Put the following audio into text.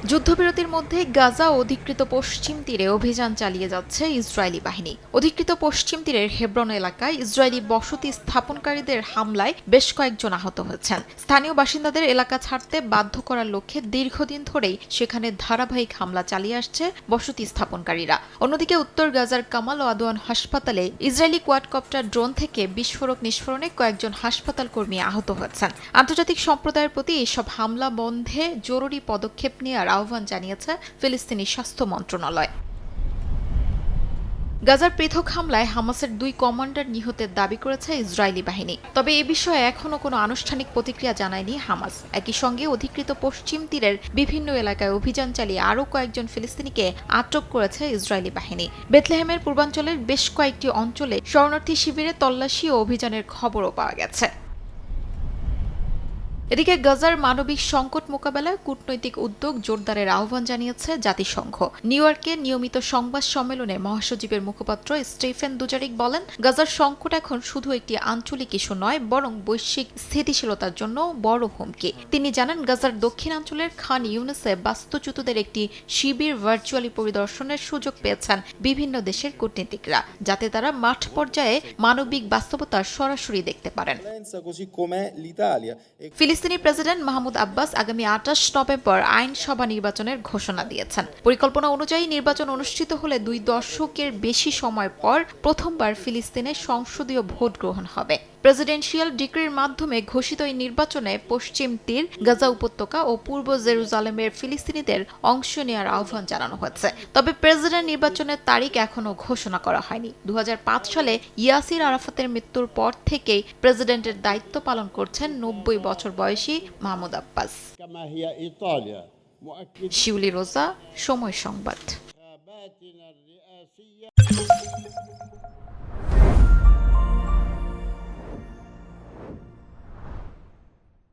যুদ্ধবিরতির মধ্যে গাজা ও অধিকৃত পশ্চিম তীরে অভিযান চালিয়ে যাচ্ছে ইসরায়েলি বাহিনী। অধিকৃত পশ্চিম তীরের হেব্রন এলাকায় ইসরায়েলি বসতি স্থাপনকারীদের হামলায় বেশ কয়েকজন আহত হয়েছেন। স্থানীয় বাসিন্দাদের এলাকা ছাড়তে বাধ্য করার লক্ষ্যে দীর্ঘদিন ধরেই সেখানে ধারাবাহিক হামলা চালিয়ে আসছে বসতি স্থাপনকারীরা। অন্যদিকে উত্তর গাজার কামাল ও আদওয়ান হাসপাতালে ইসরায়েলি কোয়াডকপ্টার ড্রোন থেকে বিস্ফোরক নিষ্ফোরণে কয়েকজন হাসপাতাল কর্মী আহত হয়েছেন। আন্তর্জাতিক সম্প্রদায়ের প্রতি এসব হামলা বন্ধে জরুরি পদক্ষেপ নেওয়ার আহ্বান জানিয়েছে ফিলিস্তিনি স্বাস্থ্য মন্ত্রণালয়। গাজার পৃথক হামলায় হামাসের 2 কমান্ডার নিহতের দাবি করেছে ইসরায়েলি বাহিনী। তবে এ বিষয়ে এখনও কোনো আনুষ্ঠানিক প্রতিক্রিয়া জানায়নি হামাস। একই সঙ্গে অধিকৃত পশ্চিম তীরের বিভিন্ন এলাকায় অভিযান চালিয়ে আরও কয়েকজন ফিলিস্তিনিকে আটক করেছে ইসরায়েলি বাহিনী। বেথলেহেমের পূর্বাঞ্চলের বেশ কয়েকটি অঞ্চলে শরণার্থী শিবিরে তল্লাশি ও অভিযানের খবরও পাওয়া গেছে। এদিকে গাজার মানবিক সংকট মোকাবেলায় কূটনৈতিক উদ্যোগ জোরদারের আহ্বান জানিয়েছে জাতিসংঘ। নিউ ইয়র্কে নিয়মিত সংবাদ সম্মেলনে মহাসচিবের মুখপাত্র স্টিফেন দুজারিক বলেন, গাজার সংকট এখন শুধু একটি আঞ্চলিক ইস্যু নয়, বরং বৈশ্বিক স্থিতিশীলতার জন্য বড় হুমকি। তিনি জানান, গাজার দক্ষিণাঞ্চলের খান ইউনিসে বাস্তুচ্যুতদের একটি শিবির ভার্চুয়ালি পরিদর্শনের সুযোগ পেয়েছেন বিভিন্ন দেশের কূটনীতিকরা, যাতে তারা মাঠ পর্যায়ে মানবিক বাস্তবতা সরাসরি দেখতে পারেন। ফিলিস্তিনি প্রেসিডেন্ট মাহমুদ আব্বাস আগামী 28 নভেম্বর আইনসভা নির্বাচনের ঘোষণা দিয়েছেন। পরিকল্পনা অনুযায়ী নির্বাচন অনুষ্ঠিত হলে 2 দশকের বেশি সময় পর প্রথমবার ফিলিস্তিনে সংসদীয় ভোট গ্রহণ হবে। প্রেসিডেন্সিয়াল ডিক্রির মাধ্যমে ঘোষিত এই নির্বাচনে পশ্চিম তীর, গাজা উপত্যকা ও পূর্ব জেরুজালেমের ফিলিস্তিনিদের অংশ নেওয়ার আহ্বান জানানো হয়েছে। তবে প্রেসিডেন্ট নির্বাচনের তারিখ এখনও ঘোষণা করা হয়নি। 2005 সালে ইয়াসির আরাফাতের মৃত্যুর পর থেকেই প্রেসিডেন্টের দায়িত্ব পালন করছেন 90 বছর বয়সী মাহমুদ আব্বাস। শিউলি রোজা, সময় সংবাদ।